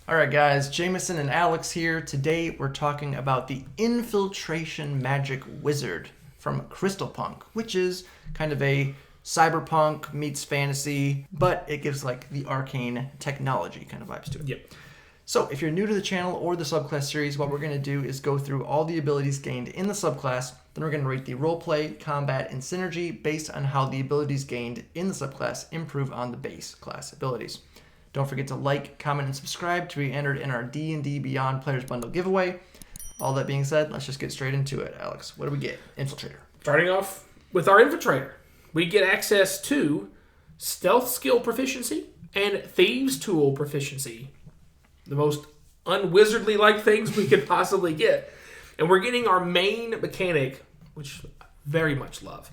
Alright guys, Jameson and Alex here. Today we're talking about the Infiltration Magic Wizard from Crystalpunk, which is kind of a cyberpunk meets fantasy, but it gives like the arcane technology kind of vibes to it. Yep. So if you're new to the channel or the subclass series, what we're going to do is go through all the abilities gained in the subclass, then we're going to rate the roleplay, combat, and synergy based on how the abilities gained in the subclass improve on the base class abilities. Don't forget to like, comment, and subscribe to be entered in our D&D Beyond Players Bundle giveaway. All that being said, let's just get straight into it. Alex, what do we get? Infiltrator. Starting off with our Infiltrator, we get access to Stealth Skill Proficiency and Thieves Tool Proficiency. The most unwizardly-like things we could possibly get. And we're getting our main mechanic, which I very much love,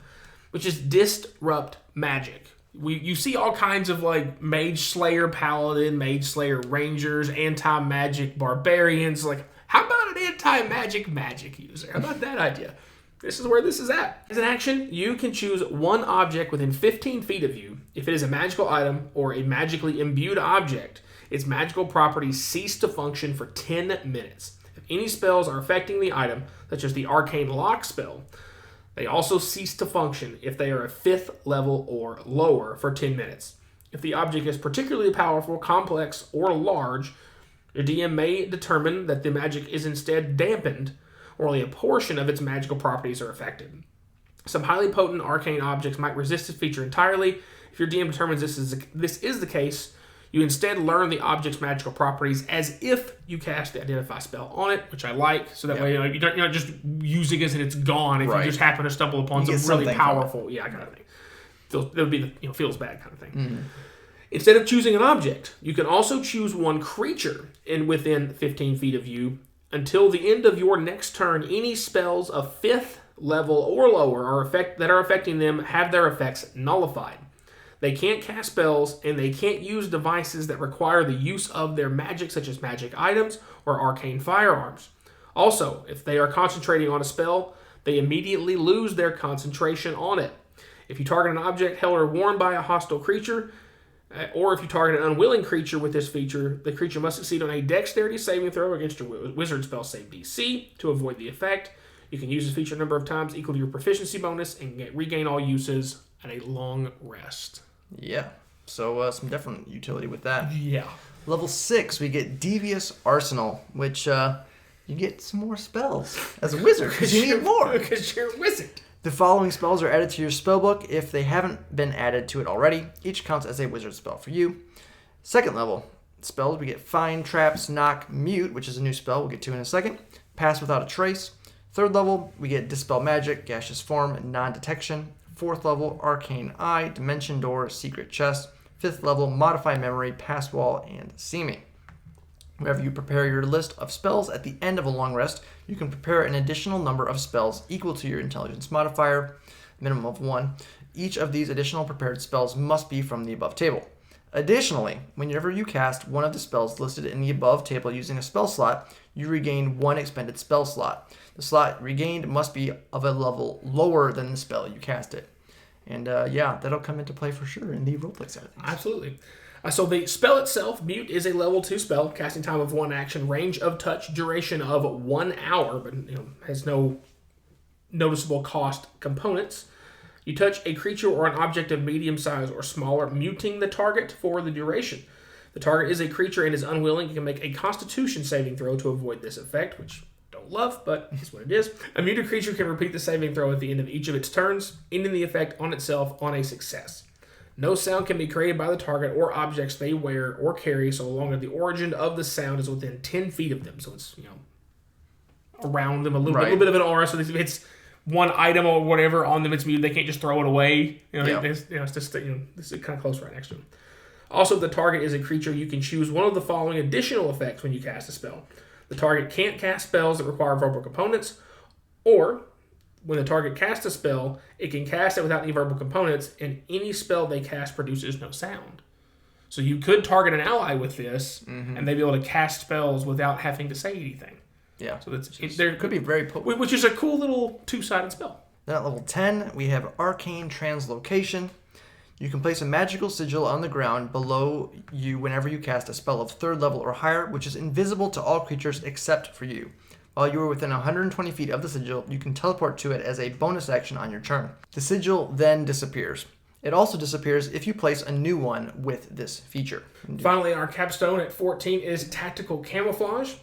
which is Disrupt Magic. You see all kinds of like Mage Slayer Paladin, Mage Slayer Rangers, anti-magic barbarians. Like, how about an anti-magic user? How about that idea? This is where this is at. As an action, you can choose one object within 15 feet of you. If it is a magical item or a magically imbued object, its magical properties cease to function for 10 minutes. If any spells are affecting the item, such as the Arcane Lock spell, they also cease to function if they are a 5th level or lower for 10 minutes. If the object is particularly powerful, complex, or large, your DM may determine that the magic is instead dampened, or only a portion of its magical properties are affected. Some highly potent arcane objects might resist this feature entirely. If your DM determines this is the case, you instead learn the object's magical properties as if you cast the Identify spell on it, which I like, so that way you're not just using it and it's gone if you just happen to stumble upon some really powerful, kind of thing. That would be the feels bad kind of thing. Mm-hmm. Instead of choosing an object, you can also choose one creature within 15 feet of you. Until the end of your next turn, any spells of 5th level or lower that are affecting them have their effects nullified. They can't cast spells, and they can't use devices that require the use of their magic, such as magic items or arcane firearms. Also, if they are concentrating on a spell, they immediately lose their concentration on it. If you target an object held or worn by a hostile creature, or if you target an unwilling creature with this feature, the creature must succeed on a dexterity saving throw against your wizard spell save DC to avoid the effect. You can use this feature a number of times equal to your proficiency bonus and regain all uses at a long rest. Yeah, so some different utility with that. Yeah. Level 6, we get Devious Arsenal, which you get some more spells as a wizard because you need more. Because you're a wizard. The following spells are added to your spellbook if they haven't been added to it already. Each counts as a wizard spell for you. Second level spells, we get Find, Traps, Knock, Mute, which is a new spell we'll get to in a second. Pass Without a Trace. Third level, we get Dispel Magic, Gaseous Form, Non-Detection. Fourth level, Arcane Eye, Dimension Door, Secret Chest. Fifth level, Modify Memory, Pass Wall, and Seeming. Whenever you prepare your list of spells at the end of a long rest, you can prepare an additional number of spells equal to your intelligence modifier, minimum of 1. Each of these additional prepared spells must be from the above table. Additionally, whenever you cast one of the spells listed in the above table using a spell slot, you regain 1 expended spell slot. The slot regained must be of a level lower than the spell you cast it. And that'll come into play for sure in the roleplay side of things. Absolutely. So the spell itself, Mute, is a level 2 spell, casting time of 1 action, range of touch, duration of 1 hour, but has no noticeable cost components. You touch a creature or an object of medium size or smaller, muting the target for the duration. The target is a creature and is unwilling. You can make a Constitution saving throw to avoid this effect, which I don't love, but it's what it is. A muted creature can repeat the saving throw at the end of each of its turns, ending the effect on itself on a success. No sound can be created by the target or objects they wear or carry so long as the origin of the sound is within 10 feet of them. So it's, around them a little bit of an aura. So if it's one item or whatever on them, it's muted. They can't just throw it away. It's just, this is kind of close right next to them. Also, if the target is a creature, you can choose one of the following additional effects when you cast a spell. The target can't cast spells that require verbal components, or when the target casts a spell, it can cast it without any verbal components, and any spell they cast produces no sound. So you could target an ally with this, and they'd be able to cast spells without having to say anything. Yeah. So there could be very potent. Which is a cool little 2-sided spell. Then at level 10, we have Arcane Translocation. You can place a magical sigil on the ground below you whenever you cast a spell of 3rd level or higher, which is invisible to all creatures except for you. While you are within 120 feet of the sigil, you can teleport to it as a bonus action on your turn. The sigil then disappears. It also disappears if you place a new one with this feature. Finally, our capstone at 14 is Tactical Camouflage.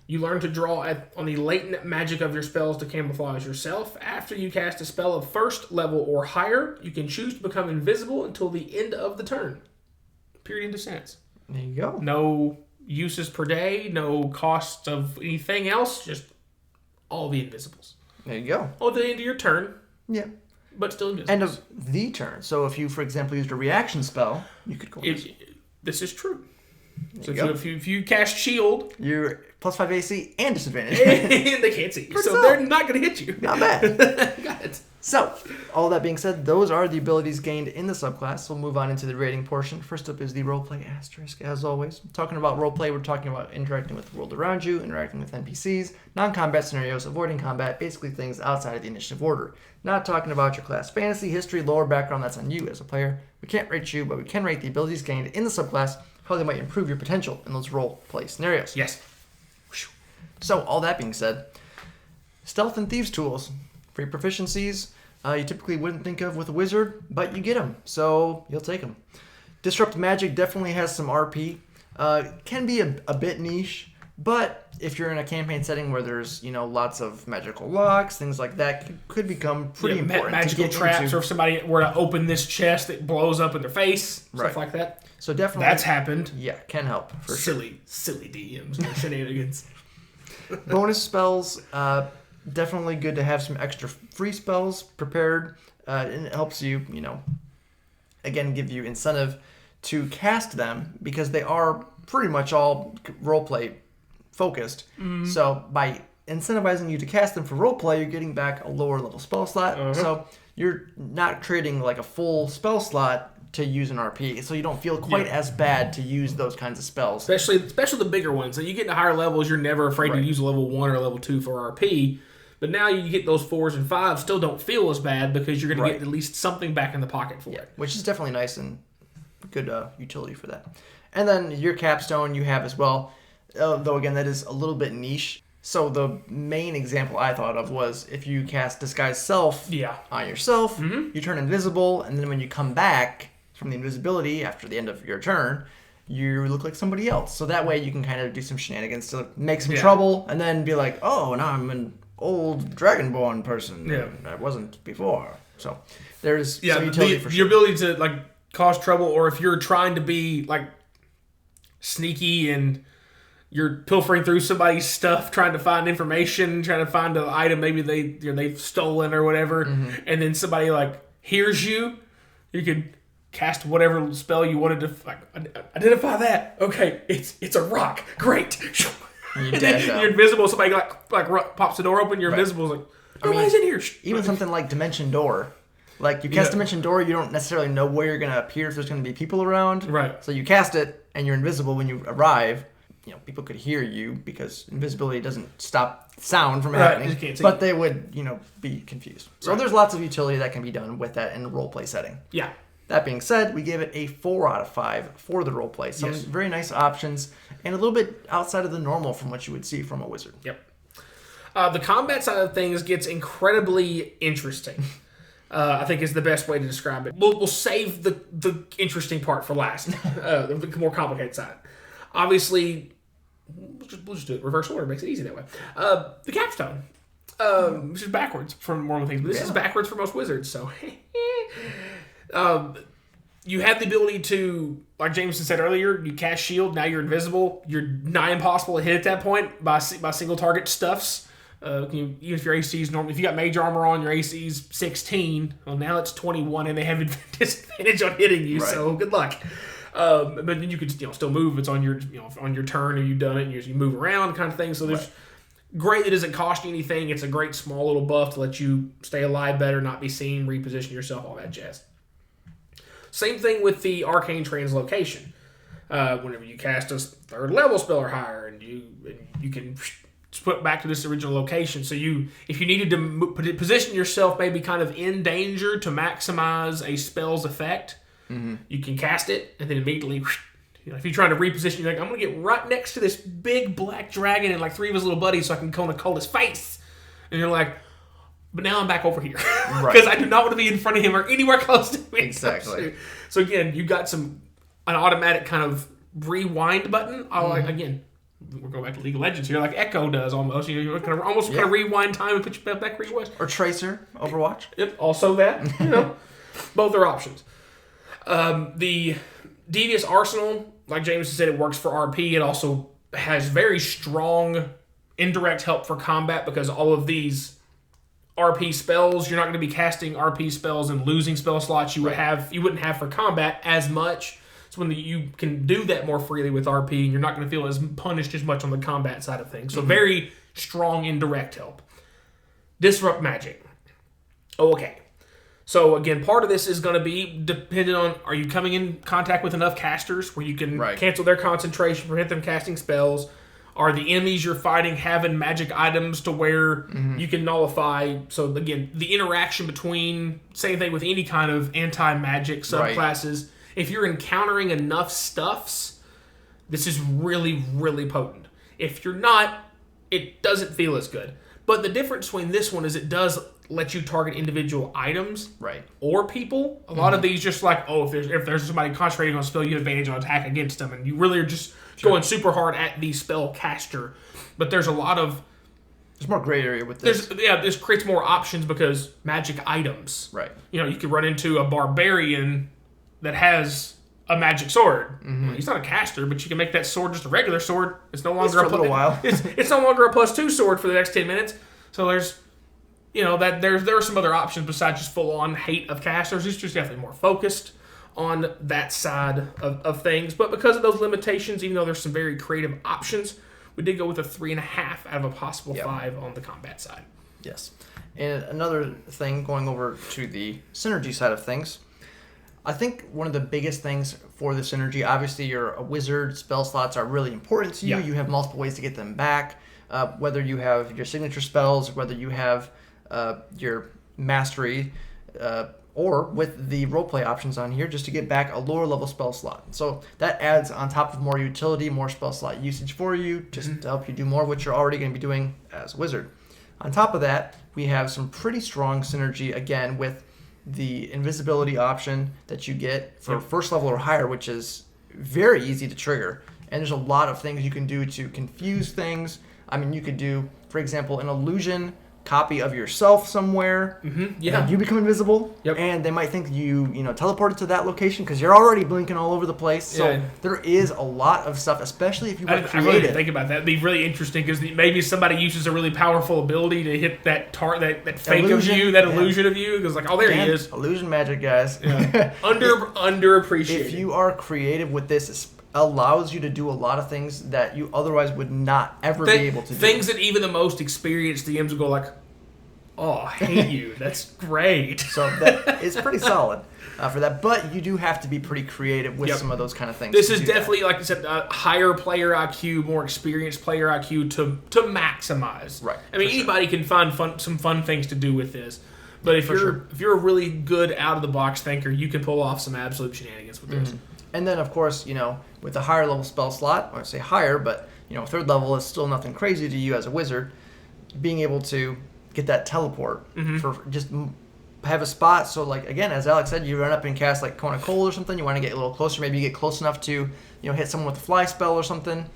You learn to draw on the latent magic of your spells to camouflage yourself. After you cast a spell of 1st level or higher, you can choose to become invisible until the end of the turn. Period, end of sentence. There you go. No uses per day, no cost of anything else, just all the invisibles. There you go. Oh, the end of your turn. Yeah. But still invisible. End of the turn. So if you, for example, used a reaction spell, you could go invisible. This is true. So if you cast Shield... You're +5 AC and disadvantage. And they can't see you. So they're not going to hit you. Not bad. Got it. So, all that being said, those are the abilities gained in the subclass. We'll move on into the rating portion. First up is the Roleplay Asterisk, as always. Talking about roleplay, we're talking about interacting with the world around you, interacting with NPCs, non-combat scenarios, avoiding combat, basically things outside of the initiative order. Not talking about your class fantasy, history, lore, background, that's on you as a player. We can't rate you, but we can rate the abilities gained in the subclass, how they might improve your potential in those roleplay scenarios. Yes. So, all that being said, stealth and thieves tools, free proficiencies, you typically wouldn't think of with a wizard, but you get them, so you'll take them. Disrupt Magic definitely has some RP. Can be a bit niche, but if you're in a campaign setting where there's lots of magical locks, things like that, could become pretty important. Magical to get traps, into. or if somebody were to open this chest, it blows up in their face, Right. stuff like that. So definitely that's happened. Yeah, can help for sure. Silly DMs and shenanigans. Bonus spells, definitely good to have some extra free spells prepared. And it helps you, again, give you incentive to cast them because they are pretty much all roleplay focused. Mm-hmm. So by incentivizing you to cast them for roleplay, you're getting back a lower level spell slot. Uh-huh. So you're not trading like a full spell slot to use an RP, so you don't feel quite as bad to use those kinds of spells. Especially the bigger ones. So you get to higher levels, you're never afraid to use a level 1 or a level 2 for RP. But now you get those 4s and 5s, still don't feel as bad because you're going to get at least something back in the pocket for it. Which is definitely nice and good utility for that. And then your capstone you have as well, though again that is a little bit niche. So the main example I thought of was if you cast Disguise Self on yourself, you turn invisible, and then when you come back from the invisibility after the end of your turn, you look like somebody else. So that way you can kind of do some shenanigans to make some trouble, and then be like, oh, now I'm an old Dragonborn person. Yeah. I wasn't before. So there's some utility for sure. Your ability to cause trouble, or if you're trying to be sneaky and you're pilfering through somebody's stuff, trying to find information, trying to find an item maybe they've stolen or whatever, and then somebody hears you, you could cast whatever spell you wanted to identify that. Okay, it's a rock. Great. You and then you're invisible. Somebody pops the door open. You're invisible. Nobody's in here. Even something like Dimension Door. You cast Dimension Door, you don't necessarily know where you're going to appear if there's going to be people around. Right. So you cast it, and you're invisible when you arrive. People could hear you because invisibility doesn't stop sound from happening. But they would, be confused. So there's lots of utility that can be done with that in a roleplay setting. Yeah. That being said, we gave it a 4 out of 5 for the roleplay. Some very nice options and a little bit outside of the normal from what you would see from a wizard. Yep. The combat side of things gets incredibly interesting. I think is the best way to describe it. We'll save the interesting part for last, the more complicated side. Obviously, we'll just do it reverse order. Makes it easy that way. The capstone, which is backwards from normal things, but this is backwards for most wizards. So, you have the ability to, like Jameson said earlier, you cast shield. Now you're invisible. You're nigh impossible to hit at that point by single target stuffs. Even if your AC is normal, if you got mage armor on, your AC is 16. Well, now it's 21, and they have disadvantage on hitting you. Right. So good luck. But then you could still move. It's on your on your turn, or you've done it, and you move around, kind of thing. So there's great. It doesn't cost you anything. It's a great small little buff to let you stay alive better, not be seen, reposition yourself, all that jazz. Same thing with the Arcane Translocation. Whenever you cast a 3rd level spell or higher, and you can put back to this original location. So if you needed to position yourself maybe kind of in danger to maximize a spell's effect, You can cast it, and then immediately, if you're trying to reposition, you're like, I'm going to get right next to this big black dragon and like 3 of his little buddies so I can kind of call his face. And you're like, but now I'm back over here. Because I do not want to be in front of him or anywhere close to me. Exactly. So again, you got an automatic kind of rewind button. Again, we're going back to League of Legends here, like Echo does almost. You're kind of rewind time and put you back where you was. Or Tracer, Overwatch. Yep, also that. Both are options. The Devious Arsenal, like James said, it works for RP. It also has very strong indirect help for combat because all of these RP spells, you're not going to be casting RP spells and losing spell slots you wouldn't have for combat as much. So when you can do that more freely with RP, and you're not going to feel as punished as much on the combat side of things. So very strong indirect help. Disrupt magic. Okay. So again, part of this is going to be dependent on, are you coming in contact with enough casters where you can cancel their concentration, prevent them casting spells? Are the enemies you're fighting having magic items to where you can nullify? So again, the interaction between, same thing with any kind of anti-magic subclasses. Right. If you're encountering enough stuffs, this is really, really potent. If you're not, it doesn't feel as good. But the difference between this one is it does let you target individual items or people. A lot of these just like, if there's somebody concentrating on a spell, you have advantage on attack against them. And you really are just going super hard at the spell caster. But there's a lot of... There's more gray area with this. This creates more options because magic items. Right. You could run into a barbarian that has a magic sword. Well, he's not a caster, but you can make that sword just a regular sword. It's no longer for a little while. It's no longer a +2 sword for the next 10 minutes. So there's... there are some other options besides just full-on hate of casters. It's just definitely more focused on that side of things. But because of those limitations, even though there's some very creative options, we did go with a 3.5 out of a possible 5 on the combat side. Yes. And another thing, going over to the synergy side of things, I think one of the biggest things for the synergy, obviously you're a wizard, spell slots are really important to you. You have multiple ways to get them back, whether you have your signature spells, whether you have your mastery, or with the roleplay options on here, just to get back a lower level spell slot. So that adds on top of more utility, more spell slot usage for you, just to help you do more of what you're already going to be doing as a wizard. On top of that, we have some pretty strong synergy, again, with the invisibility option that you get for first level or higher, which is very easy to trigger. And there's a lot of things you can do to confuse things. I mean, you could do, for example, an illusion copy of yourself somewhere. You become invisible, and they might think you teleported to that location because you're already blinking all over the place. So there is a lot of stuff, especially if you want to create I really didn't think about that. It'd be really interesting because maybe somebody uses a really powerful ability to hit that that fake illusion, of you, that illusion of you. Because there he is. Illusion magic, guys. Underappreciated. If you are creative with this, it allows you to do a lot of things that you otherwise would not ever be able to do. Things that even the most experienced DMs will go like, oh, I hate you. That's great. So that is pretty solid for that. But you do have to be pretty creative with some of those kind of things. This is definitely, like I said, a higher player IQ, more experienced player IQ to maximize. Right. I mean, anybody can find some fun things to do with this. But if you're a really good out-of-the-box thinker, you can pull off some absolute shenanigans with this. And then, of course, with the higher level spell slot, I would say higher, but, third level is still nothing crazy to you as a wizard, being able to get that teleport for just have a spot. So, like, again, as Alex said, you run up and cast, like, Cone of Cold or something. You want to get a little closer. Maybe you get close enough to, hit someone with a fly spell or something.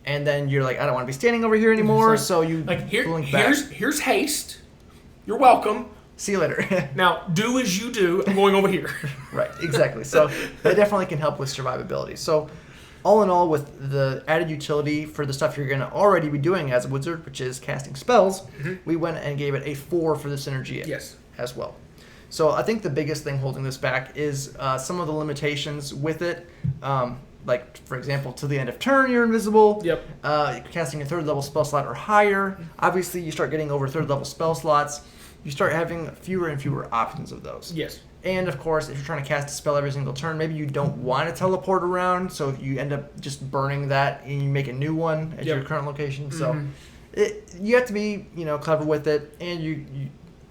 And then you're like, I don't want to be standing over here anymore. So you blink back. Here's haste. You're welcome. See you later. Now, do as you do. I'm going over here. Right, exactly. So that definitely can help with survivability. So all in all, with the added utility for the stuff you're going to already be doing as a wizard, which is casting spells, we went and gave it a 4 for the synergy as well. So I think the biggest thing holding this back is some of the limitations with it. Like, for example, to the end of turn, you're invisible. Casting a third level spell slot or higher. Obviously, you start getting over third level spell slots. You start having fewer and fewer options of those. Yes. And, of course, if you're trying to cast a spell every single turn, maybe you don't want to teleport around, so you end up just burning that and you make a new one at your current location. So you have to be, clever with it, and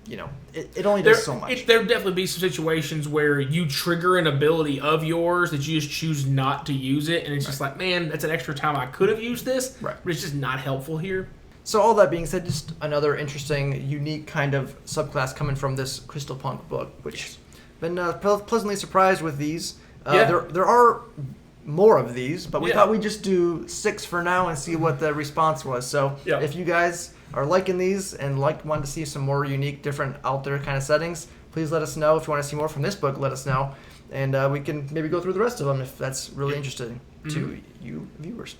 it only does so much. There'll definitely be some situations where you trigger an ability of yours that you just choose not to use it, and it's just like, man, that's an extra time I could have used this, but it's just not helpful here. So all that being said, just another interesting, unique kind of subclass coming from this Crystalpunk book, which been pleasantly surprised with these. There are more of these, but we thought we'd just do 6 for now and see what the response was. So if you guys are liking these and want to see some more unique, different, out there kind of settings, please let us know. If you want to see more from this book, let us know, and we can maybe go through the rest of them if that's really interesting to you viewers.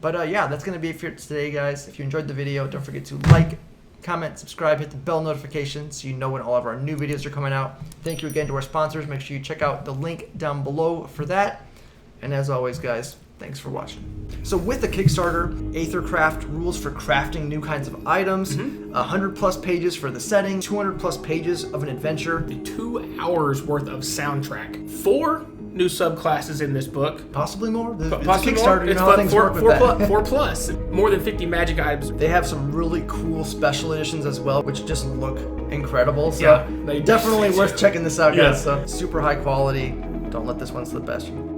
But that's going to be it for today, guys. If you enjoyed the video, don't forget to like, comment, subscribe, hit the bell notification so you know when all of our new videos are coming out. Thank you again to our sponsors. Make sure you check out the link down below for that. And as always, guys, thanks for watching. So with the Kickstarter, Aethercraft rules for crafting new kinds of items, 100+ pages for the setting, 200+ pages of an adventure, 2 hours worth of soundtrack, 4 new subclasses in this book. Possibly more. It's possibly Kickstarter, more. you know how things work with that. 4 plus. More than 50 magic items. They have some really cool special editions as well, which just look incredible. So they definitely worth checking this out, guys. Yeah. So super high quality. Don't let this one slip past you.